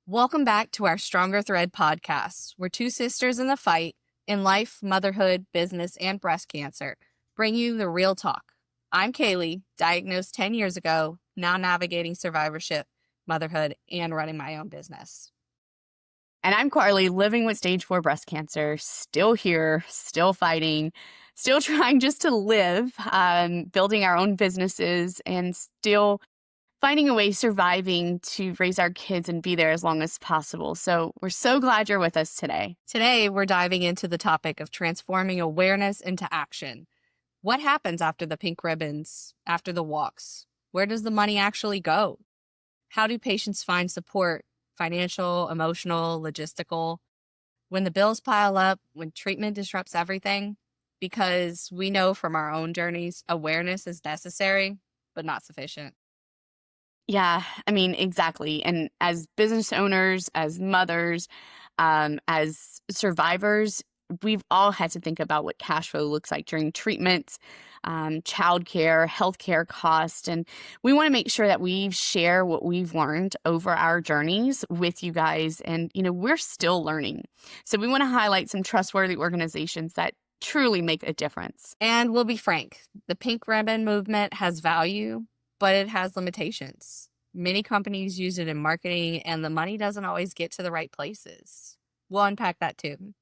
Welcome back to our Stronger Thread podcast. We're two sisters in the fight in life, motherhood, business, and breast cancer. Bring you the real talk. I'm Kaylee, diagnosed 10 years ago, now navigating survivorship, motherhood, and running my own business. And I'm Carly, living with stage 4 breast cancer, still here, still fighting, still trying just to live, building our own businesses, and still finding a way surviving to raise our kids and be there as long as possible. So we're so glad you're with us today. Today, we're diving into the topic of transforming awareness into action. What happens after the pink ribbons, after the walks? Where does the money actually go? How do patients find support? Financial, emotional, logistical, when the bills pile up, when treatment disrupts everything, because we know from our own journeys, awareness is necessary, but not sufficient. Yeah, exactly. And as business owners, as mothers, as survivors, we've all had to think about what cash flow looks like during treatments, childcare, healthcare cost. And we want to make sure that we share what we've learned over our journeys with you guys. And, we're still learning. So we want to highlight some trustworthy organizations that truly make a difference. And we'll be frank, the pink ribbon movement has value, but it has limitations. Many companies use it in marketing, and the money doesn't always get to the right places. We'll unpack that too.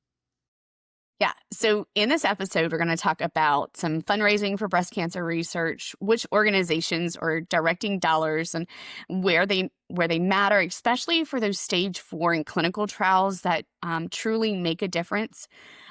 Yeah. So in this episode, we're going to talk about some fundraising for breast cancer research, which organizations are directing dollars and where they matter, especially for those stage 4 and clinical trials that truly make a difference.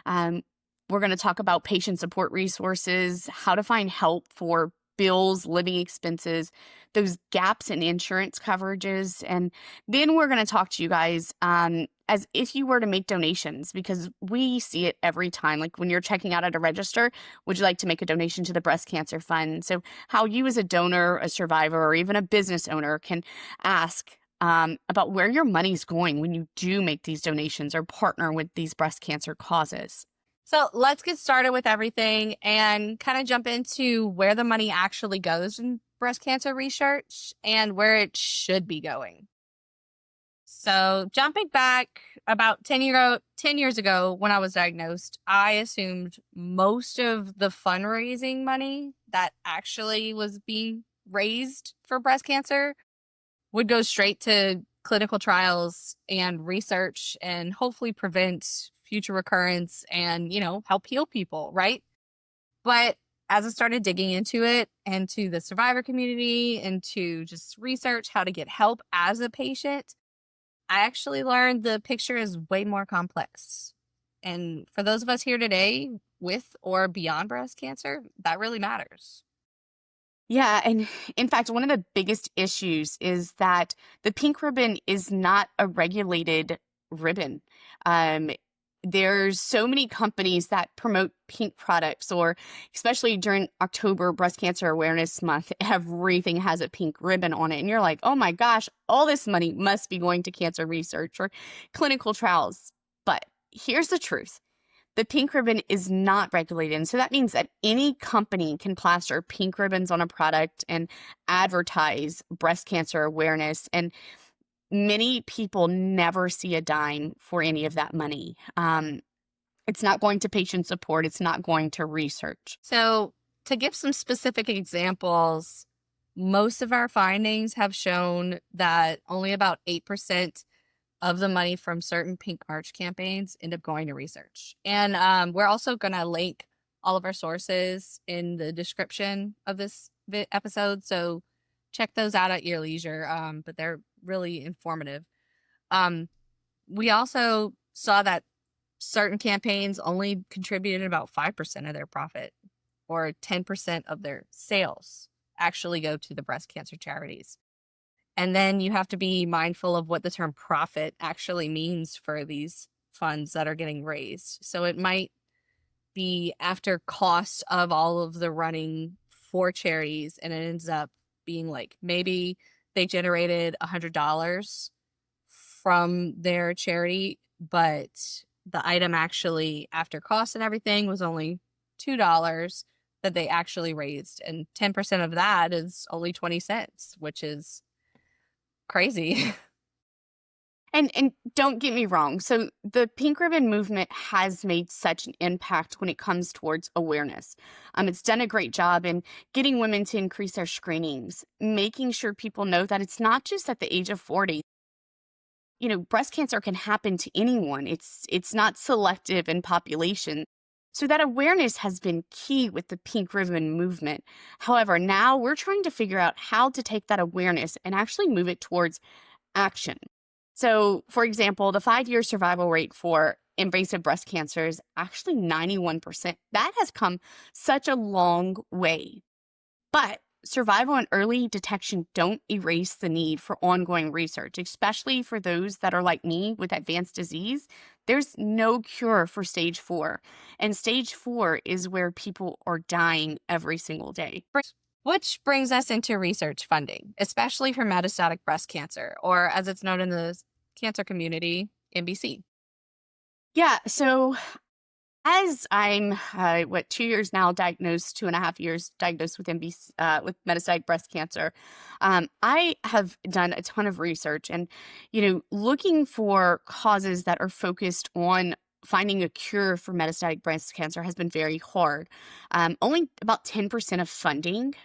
We're going to talk about patient support resources, how to find help for bills, living expenses, those gaps in insurance coverages. And then we're going to talk to you guys as if you were to make donations, because we see it every time. Like when you're checking out at a register, would you like to make a donation to the breast cancer fund? So how you as a donor, a survivor, or even a business owner can ask about where your money's going when you do make these donations or partner with these breast cancer causes. So let's get started with everything and kind of jump into where the money actually goes in breast cancer research and where it should be going. So jumping back about 10 years ago when I was diagnosed, I assumed most of the fundraising money that actually was being raised for breast cancer would go straight to clinical trials and research and hopefully prevent future recurrence and, help heal people, right? But as I started digging into it and to the survivor community and to just research how to get help as a patient, I actually learned the picture is way more complex. And for those of us here today with or beyond breast cancer, that really matters. Yeah. And in fact, one of the biggest issues is that the pink ribbon is not a regulated ribbon. There's so many companies that promote pink products, or especially during October Breast Cancer Awareness Month, everything has a pink ribbon on it. And you're like, oh my gosh, all this money must be going to cancer research or clinical trials. But here's the truth. The pink ribbon is not regulated. And so that means that any company can plaster pink ribbons on a product and advertise breast cancer awareness. And many people never see a dime for any of that money. It's not going to patient support. It's not going to research. So to give some specific examples, most of our findings have shown that only about 8% of the money from certain Pink March campaigns end up going to research. And we're also going to link all of our sources in the description of this episode. So check those out at your leisure. But they're really informative. We also saw that certain campaigns only contributed about 5% of their profit, or 10% of their sales actually go to the breast cancer charities. And then you have to be mindful of what the term profit actually means for these funds that are getting raised. So it might be after cost of all of the running for charities, and it ends up being like maybe they generated $100 from their charity, but the item actually after cost and everything was only $2 that they actually raised. And 10% of that is only 20 cents, which is crazy. And don't get me wrong. So the Pink Ribbon movement has made such an impact when it comes towards awareness. It's done a great job in getting women to increase their screenings, making sure people know that it's not just at the age of 40. Breast cancer can happen to anyone. It's not selective in population. So that awareness has been key with the Pink Ribbon movement. However, now we're trying to figure out how to take that awareness and actually move it towards action. So, for example, the 5-year survival rate for invasive breast cancer is actually 91%. That has come such a long way. But survival and early detection don't erase the need for ongoing research, especially for those that are like me with advanced disease. There's no cure for stage 4. And stage 4 is where people are dying every single day. Which brings us into research funding, especially for metastatic breast cancer, or as it's known in the cancer community, MBC. Yeah. So as I'm 2 years now diagnosed, 2.5 years diagnosed with MBC, with metastatic breast cancer, I have done a ton of research and, looking for causes that are focused on finding a cure for metastatic breast cancer has been very hard. Only about 10% of funding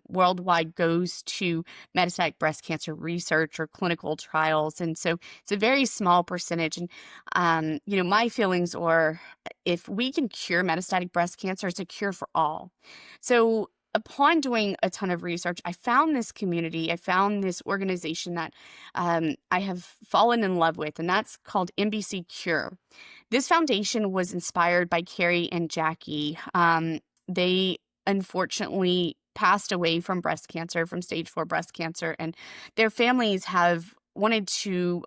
worldwide goes to metastatic breast cancer research or clinical trials. And so it's a very small percentage. And, my feelings are if we can cure metastatic breast cancer, it's a cure for all. So upon doing a ton of research, I found this community, I found this organization that I have fallen in love with, and that's called MBC Cure. This foundation was inspired by Carrie and Jackie. They unfortunately passed away from breast cancer, from stage 4 breast cancer, and their families have wanted to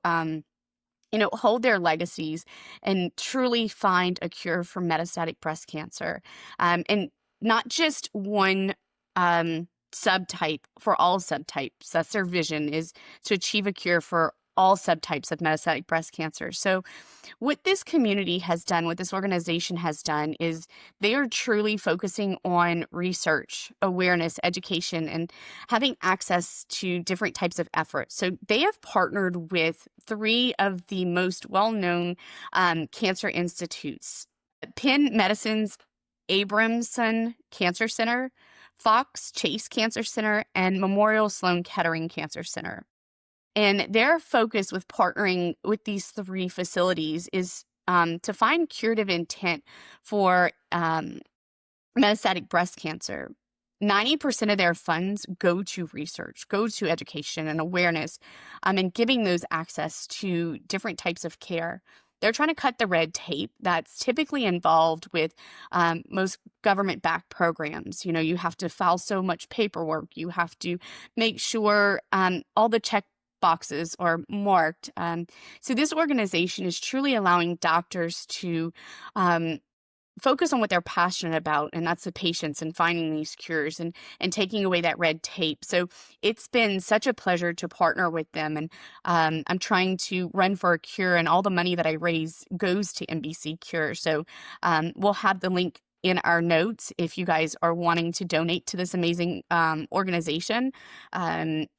hold their legacies and truly find a cure for metastatic breast cancer. And not just one subtype, for all subtypes. That's their vision, is to achieve a cure for all subtypes of metastatic breast cancer. So what this community has done, what this organization has done, is they are truly focusing on research, awareness, education, and having access to different types of efforts. So they have partnered with 3 of the most well-known cancer institutes: Penn Medicine's Abramson Cancer Center, Fox Chase Cancer Center, and Memorial Sloan Kettering Cancer Center. And their focus with partnering with these 3 facilities is to find curative intent for metastatic breast cancer. 90% of their funds go to research, go to education and awareness, and giving those access to different types of care. They're trying to cut the red tape that's typically involved with most government-backed programs. You have to file so much paperwork. You have to make sure all the check boxes are marked. So this organization is truly allowing doctors to focus on what they're passionate about, and that's the patients and finding these cures and taking away that red tape. So it's been such a pleasure to partner with them, and I'm trying to run for a cure, and all the money that I raise goes to MBC Cure. So we'll have the link in our notes if you guys are wanting to donate to this amazing organization and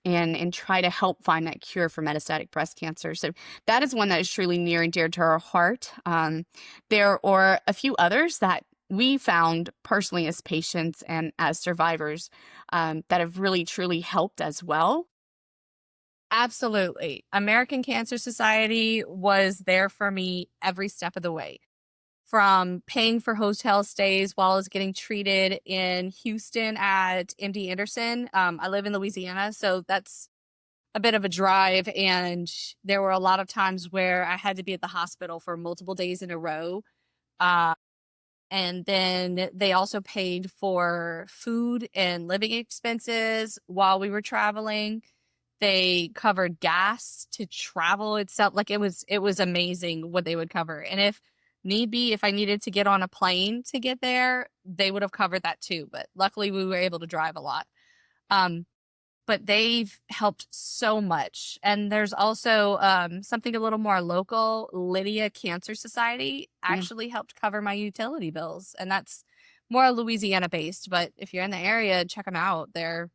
try to help find that cure for metastatic breast cancer. So that is one that is truly near and dear to our heart. There are a few others that we found personally as patients and as survivors that have really truly helped as well. Absolutely. American Cancer Society was there for me every step of the way, from paying for hotel stays while I was getting treated in Houston at MD Anderson. I live in Louisiana, so that's a bit of a drive, and there were a lot of times where I had to be at the hospital for multiple days in a row. And then they also paid for food and living expenses while we were traveling. They covered gas to travel itself. Like it was amazing what they would cover. And if need be, if I needed to get on a plane to get there, they would have covered that too. But luckily we were able to drive a lot. But they've helped so much. And there's also something a little more local. Lydia Cancer Society actually helped cover my utility bills. And that's more Louisiana based. But if you're in the area, check them out. They're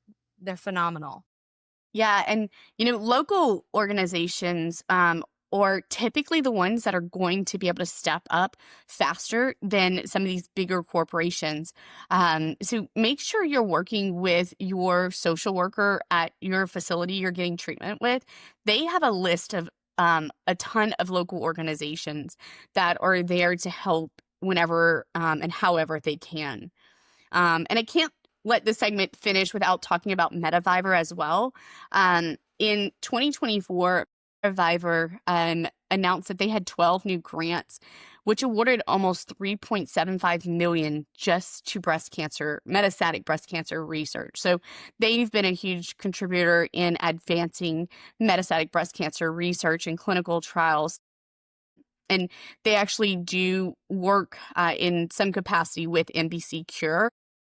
phenomenal. Yeah, and local organizations are typically the ones that are going to be able to step up faster than some of these bigger corporations. So make sure you're working with your social worker at your facility you're getting treatment with. They have a list of a ton of local organizations that are there to help whenever and however they can. And I can't let this segment finish without talking about Metaviver as well. In 2024, Metaviver announced that they had 12 new grants, which awarded almost $3.75 million just to metastatic breast cancer research. So they've been a huge contributor in advancing metastatic breast cancer research and clinical trials. And they actually do work in some capacity with NBC Cure.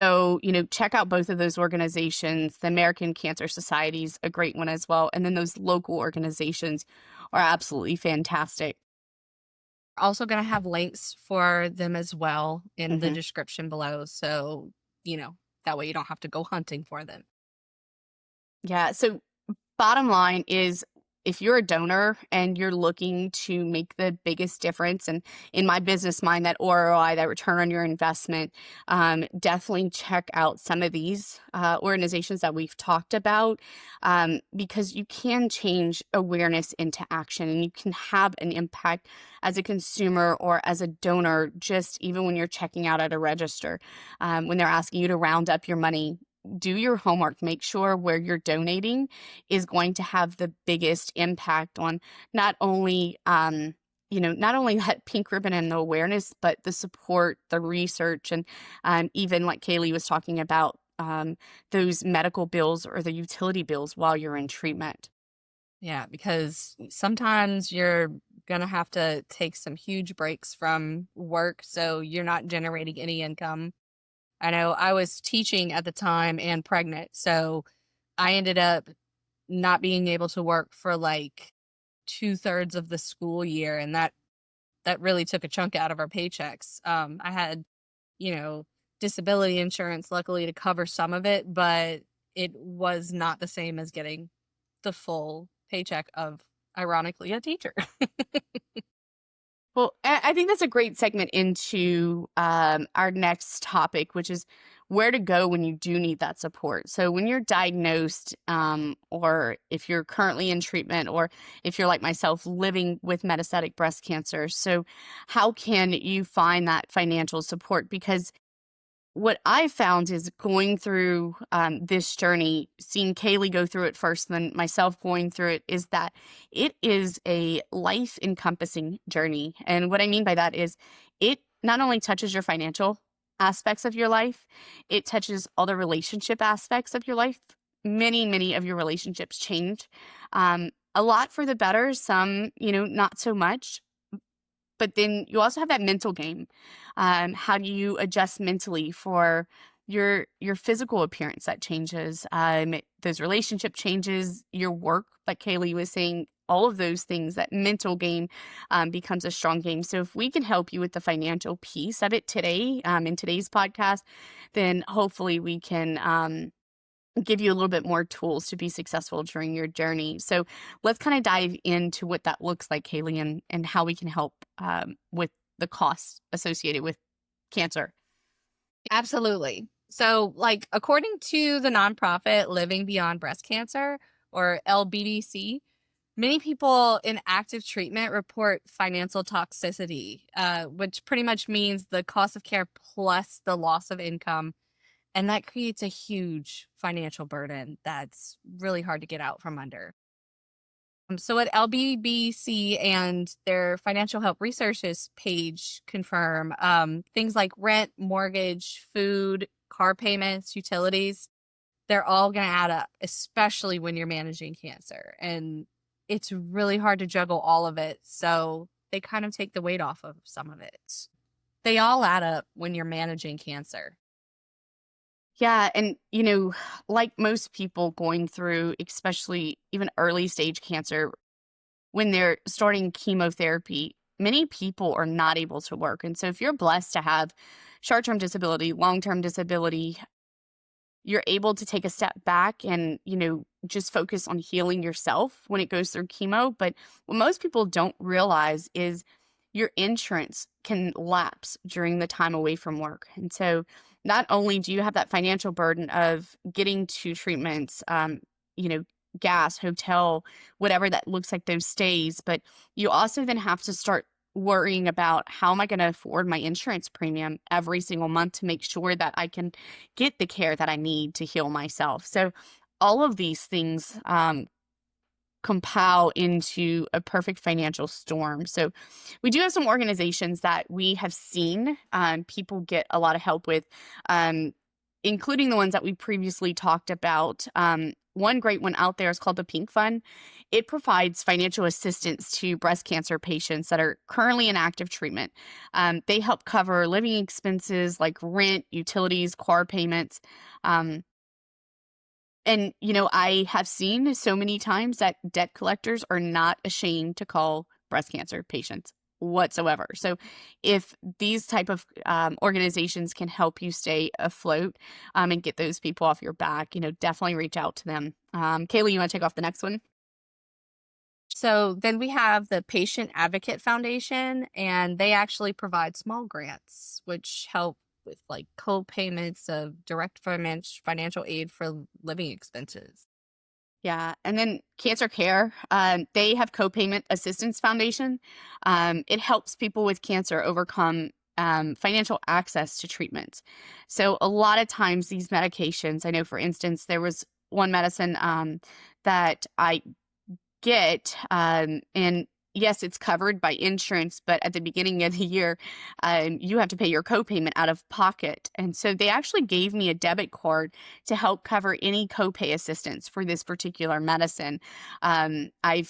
So, check out both of those organizations. The American Cancer Society is a great one as well. And then those local organizations are absolutely fantastic. Also going to have links for them as well in the Mhm. description below. So, that way you don't have to go hunting for them. Yeah. So, bottom line is, if you're a donor and you're looking to make the biggest difference, and in my business mind, that ROI, that return on your investment, definitely check out some of these organizations that we've talked about, because you can change awareness into action, and you can have an impact as a consumer or as a donor, just even when you're checking out at a register, when they're asking you to round up your money. Do your homework. Make sure where you're donating is going to have the biggest impact on not only not only that pink ribbon and the awareness, but the support, the research, and even like Kaylee was talking about, those medical bills or the utility bills while you're in treatment. Yeah, because sometimes you're going to have to take some huge breaks from work, so you're not generating any income. I know I was teaching at the time and pregnant, so I ended up not being able to work for like 2/3 of the school year, and that really took a chunk out of our paychecks. I had, you know, disability insurance, luckily, to cover some of it, but it was not the same as getting the full paycheck of, ironically, a teacher. Well, I think that's a great segment into our next topic, which is where to go when you do need that support. So, when you're diagnosed, or if you're currently in treatment, or if you're like myself living with metastatic breast cancer, so how can you find that financial support? Because what I found is going through this journey, seeing Kaylee go through it first, and then myself going through it, is that it is a life encompassing journey. And what I mean by that is it not only touches your financial aspects of your life, it touches all the relationship aspects of your life. Many, many of your relationships change, a lot for the better, some, not so much. But then you also have that mental game. How do you adjust mentally for your physical appearance that changes? Those relationship changes, your work, like Kaylee was saying, all of those things, that mental game becomes a strong game. So if we can help you with the financial piece of it today, in today's podcast, then hopefully we can give you a little bit more tools to be successful during your journey. So let's kind of dive into what that looks like, Kaylee, and how we can help with the costs associated with cancer. Absolutely. So, like, according to the nonprofit Living Beyond Breast Cancer, or LBDC, many people in active treatment report financial toxicity, which pretty much means the cost of care plus the loss of income. And that creates a huge financial burden that's really hard to get out from under. So, what LBBC and their financial help resources page confirm, things like rent, mortgage, food, car payments, utilities, they're all going to add up, especially when you're managing cancer. And it's really hard to juggle all of it. So, they kind of take the weight off of some of it. They all add up when you're managing cancer. Yeah, and like most people going through, especially even early stage cancer, when they're starting chemotherapy, many people are not able to work. And so if you're blessed to have short-term disability, long-term disability, you're able to take a step back and, just focus on healing yourself when it goes through chemo. But what most people don't realize is your insurance can lapse during the time away from work. And so not only do you have that financial burden of getting to treatments, you know, gas, hotel, whatever that looks like those stays, but you also then have to start worrying about how am I going to afford my insurance premium every single month to make sure that I can get the care that I need to heal myself. So all of these things compile into a perfect financial storm. So we do have some organizations that we have seen people get a lot of help with, including the ones that we previously talked about. One great one out there is called the Pink Fund. It provides financial assistance to breast cancer patients that are currently in active treatment. They help cover living expenses like rent, utilities, car payments. And, I have seen so many times that debt collectors are not ashamed to call breast cancer patients whatsoever. So if these type of organizations can help you stay afloat and get those people off your back, definitely reach out to them. Kaylee, you want to take off the next one? So then we have the Patient Advocate Foundation, and they actually provide small grants, which help with like co-payments of direct financial aid for living expenses. Yeah. And then Cancer Care, they have Co-Payment Assistance Foundation. It helps people with cancer overcome financial access to treatments. So a lot of times these medications, I know for instance, there was one medicine that I get, and yes, it's covered by insurance, but at the beginning of the year, you have to pay your copayment out of pocket. And so they actually gave me a debit card to help cover any copay assistance for this particular medicine. I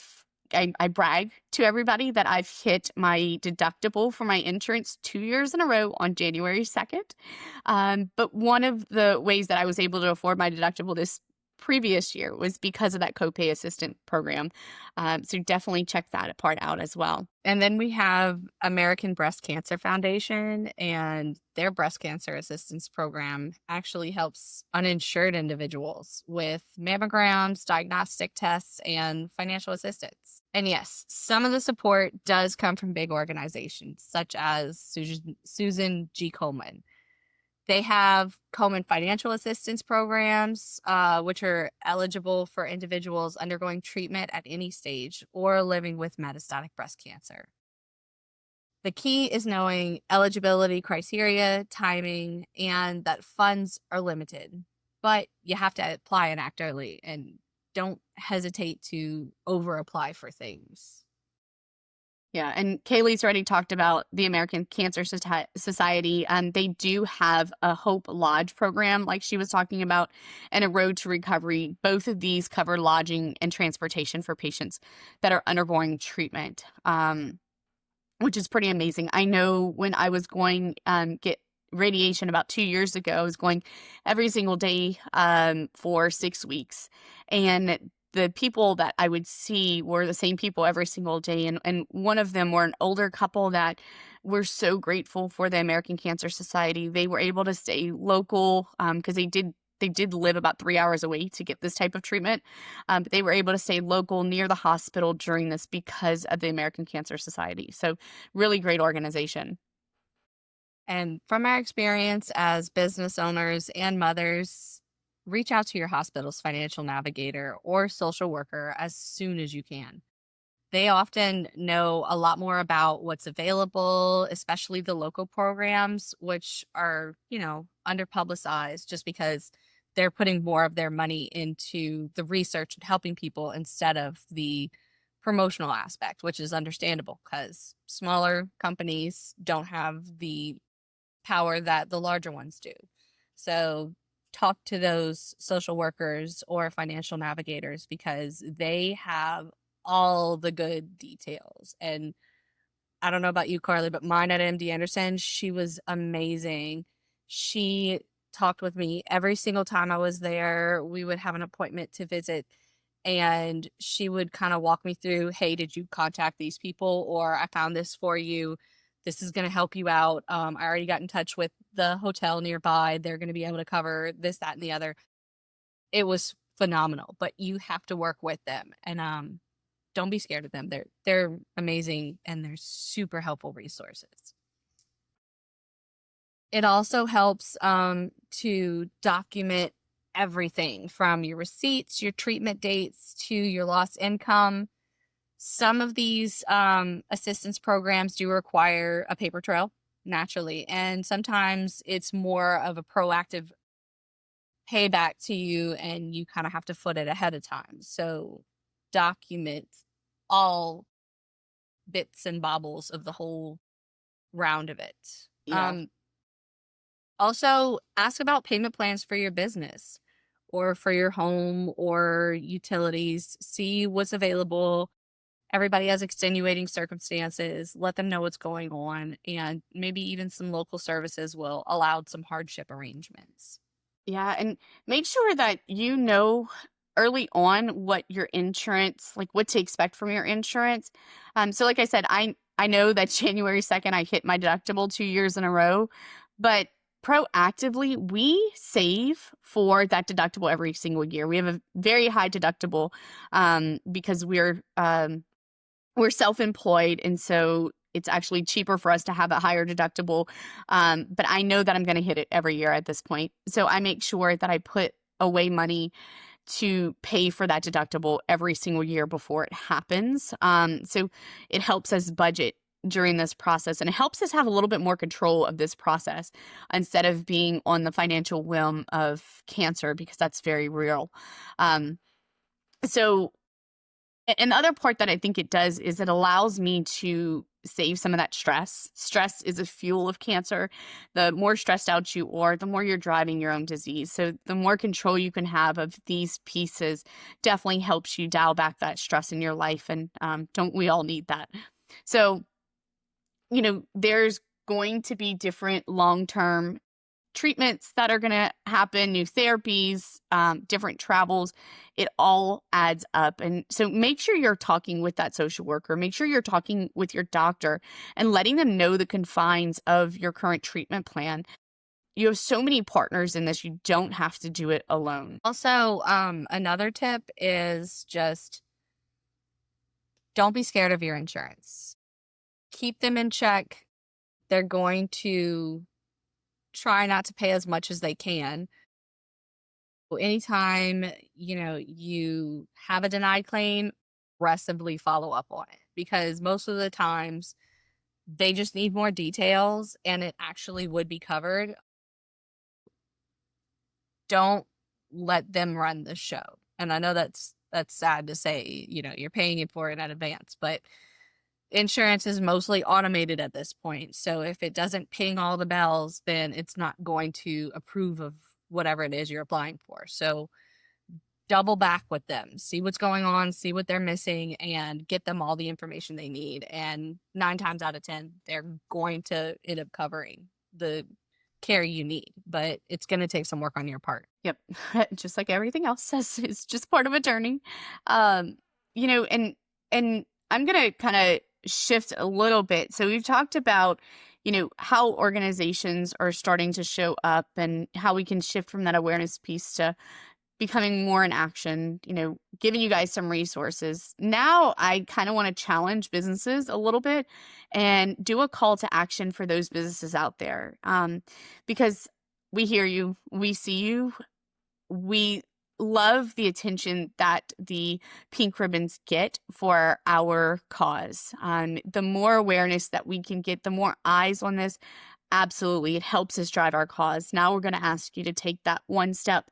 brag to everybody that I've hit my deductible for my insurance 2 years in a row on January 2nd. But one of the ways that I was able to afford my deductible this previous year was because of that copay assistant program. So definitely check that part out as well. And then we have American Breast Cancer Foundation, and their breast cancer assistance program actually helps uninsured individuals with mammograms, diagnostic tests, and financial assistance. And yes, some of the support does come from big organizations such as Susan G. Komen. They have Komen financial assistance programs, which are eligible for individuals undergoing treatment at any stage or living with metastatic breast cancer. The key is knowing eligibility criteria, timing, and that funds are limited. But you have to apply and act early, and don't hesitate to over apply for things. Yeah, and Kaylee's already talked about the American Cancer Society. They do have a Hope Lodge program, like she was talking about, and a Road to Recovery. Both of these cover lodging and transportation for patients that are undergoing treatment, which is pretty amazing. I know when I was going get radiation about 2 years ago, I was going every single day for 6 weeks, and the people that I would see were the same people every single day. And one of them were an older couple that were so grateful for the American Cancer Society. They were able to stay local because they did live about 3 hours away to get this type of treatment. But they were able to stay local near the hospital during this because of the American Cancer Society. So really great organization. And from our experience as business owners and mothers, reach out to your hospital's financial navigator or social worker as soon as you can. They often know a lot more about what's available, especially the local programs, which are, underpublicized just because they're putting more of their money into the research and helping people instead of the promotional aspect, which is understandable because smaller companies don't have the power that the larger ones do. So talk to those social workers or financial navigators because they have all the good details. And I don't know about you, Carly, but mine at MD Anderson, she was amazing. She talked with me every single time I was there. We would have an appointment to visit, and she would kind of walk me through, hey, did you contact these people? Or I found this for you. This is going to help you out. I already got in touch with the hotel nearby. They're going to be able to cover this, that, and the other. It was phenomenal, but you have to work with them, and don't be scared of them. They're amazing and they're super helpful resources. It also helps to document everything from your receipts, your treatment dates, to your lost income. Some of these assistance programs do require a paper trail, naturally, and sometimes it's more of a proactive payback to you, and you kind of have to foot it ahead of time. So document all bits and bobbles of the whole round of it. Yeah. Also, ask about payment plans for your business or for your home or utilities. See what's available. Everybody has extenuating circumstances. Let them know what's going on, and maybe even some local services will allow some hardship arrangements. Yeah, and make sure that you know early on what your insurance, like what to expect from your insurance. So like I said, I know that January 2nd I hit my deductible 2 years in a row, but proactively we save for that deductible every single year. We have a very high deductible because we're self-employed, and so it's actually cheaper for us to have a higher deductible. But I know that I'm going to hit it every year at this point. So I make sure that I put away money to pay for that deductible every single year before it happens. So it helps us budget during this process, and it helps us have a little bit more control of this process instead of being on the financial whim of cancer, because that's very real. So and the other part that I think it does is it allows me to save some of that stress. Stress is a fuel of cancer. The more stressed out you are, the more you're driving your own disease. So the more control you can have of these pieces definitely helps you dial back that stress in your life. And don't we all need that? So, there's going to be different long-term treatments that are going to happen, new therapies, different travels. It all adds up. And so make sure you're talking with that social worker, make sure you're talking with your doctor and letting them know the confines of your current treatment plan. You have so many partners in this, you don't have to do it alone. Also, another tip is just don't be scared of your insurance. Keep them in check. They're going to try not to pay as much as they can. Anytime, you have a denied claim, aggressively follow up on it, because most of the times they just need more details and it actually would be covered. Don't let them run the show. And I know that's sad to say, you're paying it for it in advance, but insurance is mostly automated at this point. So if it doesn't ping all the bells, then it's not going to approve of whatever it is you're applying for. So double back with them, see what's going on, see what they're missing, and get them all the information they need. And 9 times out of 10, they're going to end up covering the care you need, but it's going to take some work on your part. Yep. Just like everything else, it's just part of a journey. And I'm going to kind of shift a little bit. So we've talked about, how organizations are starting to show up and how we can shift from that awareness piece to becoming more in action, giving you guys some resources. Now I kind of want to challenge businesses a little bit and do a call to action for those businesses out there. Because we hear you, we see you, we love the attention that the pink ribbons get for our cause. The more awareness that we can get, the more eyes on this, absolutely, it helps us drive our cause. Now we're going to ask you to take that one step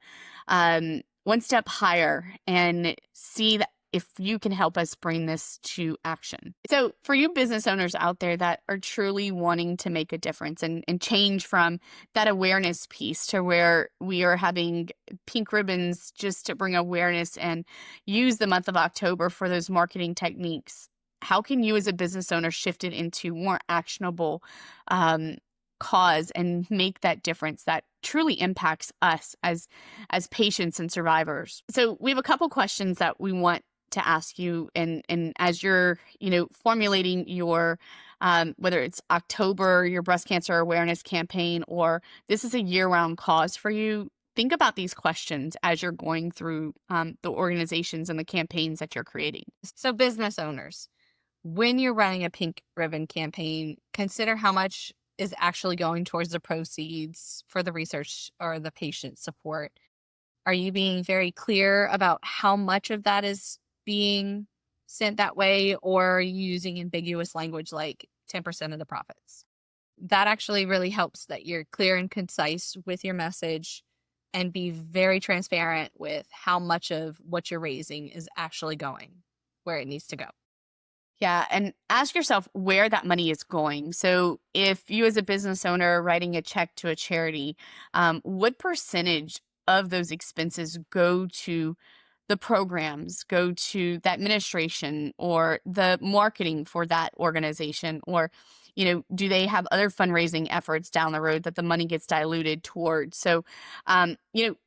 higher and see that if you can help us bring this to action. So for you business owners out there that are truly wanting to make a difference and change from that awareness piece to where we are having pink ribbons just to bring awareness and use the month of October for those marketing techniques, how can you as a business owner shift it into more actionable cause and make that difference that truly impacts us as patients and survivors? So we have a couple questions that we want to ask you, and as you're formulating your whether it's October, your breast cancer awareness campaign, or this is a year-round cause for you, think about these questions as you're going through the organizations and the campaigns that you're creating. So, business owners, when you're running a pink ribbon campaign, consider how much is actually going towards the proceeds for the research or the patient support. Are you being very clear about how much of that is being sent that way, or are you using ambiguous language like 10% of the profits? That actually really helps that you're clear and concise with your message and be very transparent with how much of what you're raising is actually going where it needs to go. Yeah, and ask yourself where that money is going. So, if you as a business owner are writing a check to a charity, what percentage of those expenses go to the programs, go to the administration or the marketing for that organization? Or, do they have other fundraising efforts down the road that the money gets diluted towards? So,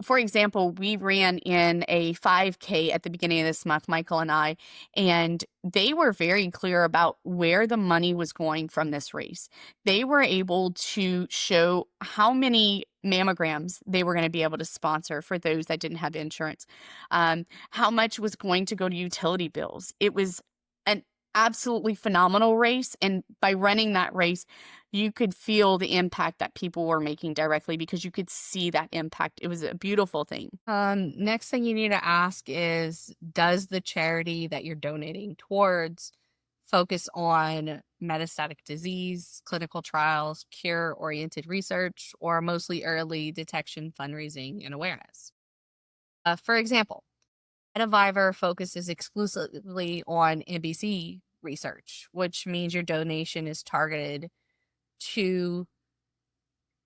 for example, we ran in a 5K at the beginning of this month, Michael and I, and they were very clear about where the money was going from this race. They were able to show how many mammograms they were going to be able to sponsor for those that didn't have insurance, how much was going to go to utility bills. It was an absolutely phenomenal race. And by running that race, you could feel the impact that people were making directly because you could see that impact. It was a beautiful thing. Next thing you need to ask is, does the charity that you're donating towards focus on metastatic disease, clinical trials, cure-oriented research, or mostly early detection, fundraising, and awareness? For example, Mediviver focuses exclusively on NBC research, which means your donation is targeted to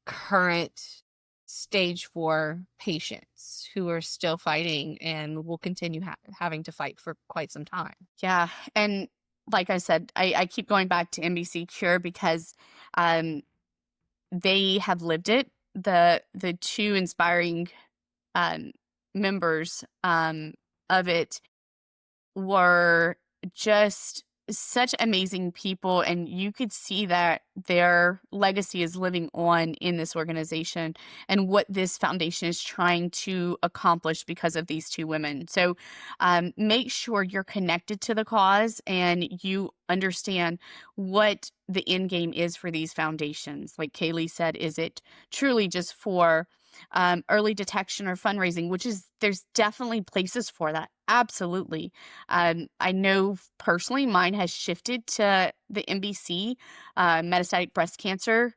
current stage 4 patients who are still fighting and will continue having to fight for quite some time. Yeah. And like I said, I keep going back to NBC Cure because they have lived it. The two inspiring um, members of it were just such amazing people, and you could see that their legacy is living on in this organization and what this foundation is trying to accomplish because of these two women. So make sure you're connected to the cause and you understand what the end game is for these foundations. Like Kaylee said, is it truly just for early detection or fundraising, which is, there's definitely places for that. Absolutely. I know personally mine has shifted to the MBC, metastatic breast cancer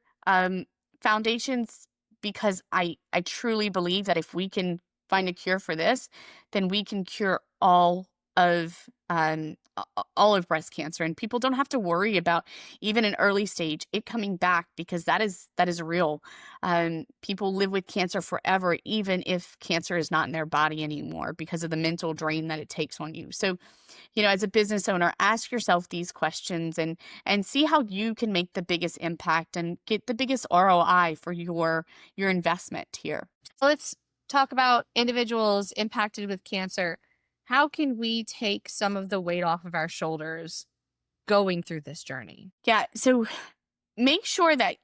foundations, because I truly believe that if we can find a cure for this, then we can cure all of breast cancer, and people don't have to worry about even an early stage it coming back, because that is real. People live with cancer forever, even if cancer is not in their body anymore, because of the mental drain that it takes on you. So, as a business owner, ask yourself these questions and see how you can make the biggest impact and get the biggest ROI for your investment here. So let's talk about individuals impacted with cancer. How can we take some of the weight off of our shoulders going through this journey? Yeah. So make sure that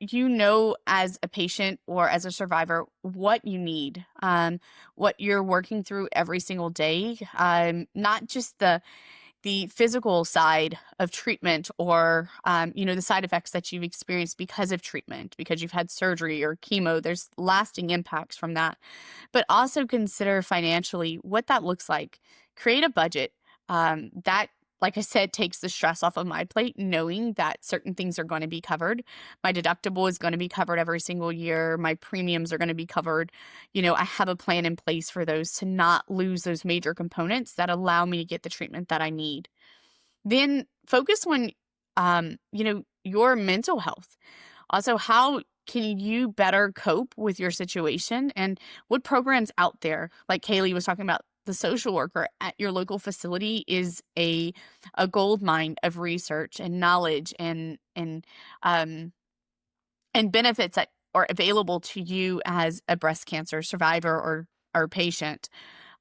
as a patient or as a survivor what you need, what you're working through every single day, not just the physical side of treatment or, the side effects that you've experienced because of treatment, because you've had surgery or chemo. There's lasting impacts from that. But also consider financially what that looks like. Create a budget that, like I said, takes the stress off of my plate, knowing that certain things are going to be covered. My deductible is going to be covered every single year. My premiums are going to be covered. I have a plan in place for those to not lose those major components that allow me to get the treatment that I need. Then focus on, your mental health. Also, how can you better cope with your situation, and what programs out there, like Kaylee was talking about, the social worker at your local facility is a gold mine of research and knowledge and benefits that are available to you as a breast cancer survivor or patient.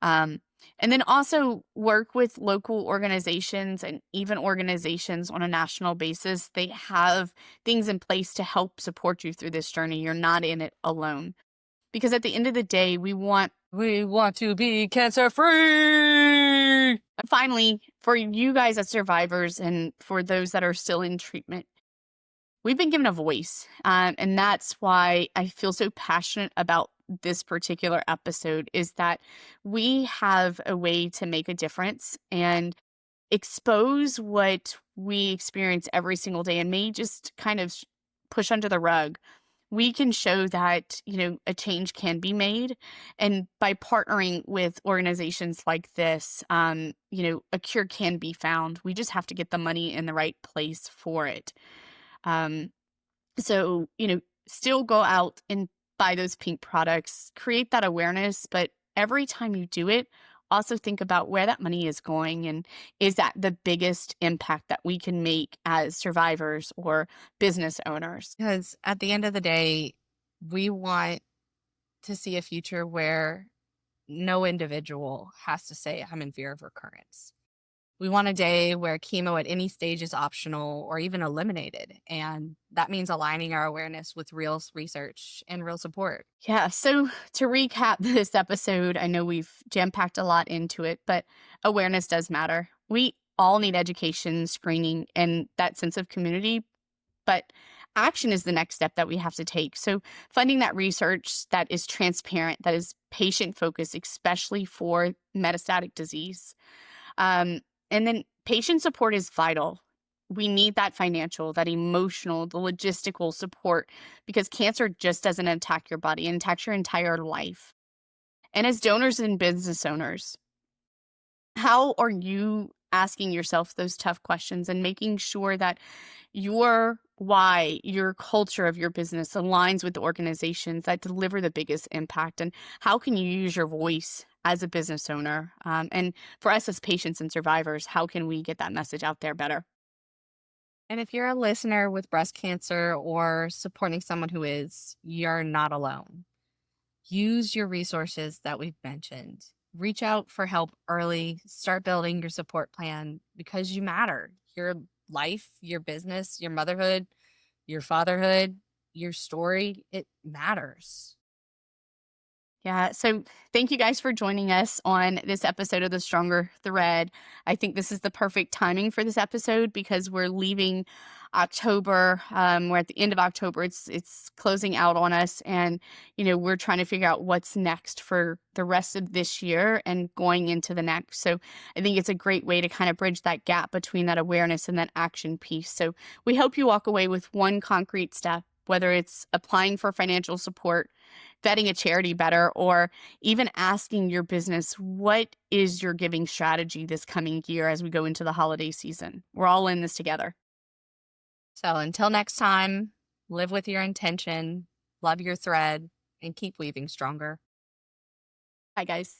And then also work with local organizations and even organizations on a national basis. They have things in place to help support you through this journey. You're not in it alone. because at the end of the day, we want to be cancer free. Finally, for you guys as survivors and for those that are still in treatment, we've been given a voice. And that's why I feel so passionate about this particular episode, is that we have a way to make a difference and expose what we experience every single day and may just kind of push under the rug. We can show that, a change can be made. And by partnering with organizations like this, a cure can be found. We just have to get the money in the right place for it. So, still go out and buy those pink products, create that awareness. But every time you do it, also think about where that money is going, and is that the biggest impact that we can make as survivors or business owners? Because at the end of the day, we want to see a future where no individual has to say, I'm in fear of recurrence. We want a day where chemo at any stage is optional or even eliminated. And that means aligning our awareness with real research and real support. Yeah. So to recap this episode, I know we've jam-packed a lot into it, but awareness does matter. We all need education, screening, and that sense of community. But action is the next step that we have to take. So funding that research that is transparent, that is patient-focused, especially for metastatic disease. And then patient support is vital. We need that financial, that emotional, the logistical support, because cancer just doesn't attack your body, it attacks your entire life. And as donors and business owners, how are you asking yourself those tough questions and making sure that your why, your culture of your business aligns with the organizations that deliver the biggest impact? And how can you use your voice as a business owner? And for us as patients and survivors, how can we get that message out there better? And if you're a listener with breast cancer or supporting someone who is, you're not alone. Use your resources that we've mentioned. Reach out for help early. Start building your support plan, because you matter. Your life, your business, your motherhood, your fatherhood, your story, it matters. Yeah. So thank you guys for joining us on this episode of The Stronger Thread. I think this is the perfect timing for this episode because we're leaving October. We're at the end of October. It's closing out on us, and we're trying to figure out what's next for the rest of this year and going into the next. So I think it's a great way to kind of bridge that gap between that awareness and that action piece. So we hope you walk away with one concrete step, whether it's applying for financial support, vetting a charity better, or even asking your business, what is your giving strategy this coming year as we go into the holiday season? We're all in this together. So until next time, live with your intention, love your thread, and keep weaving stronger. Bye, guys.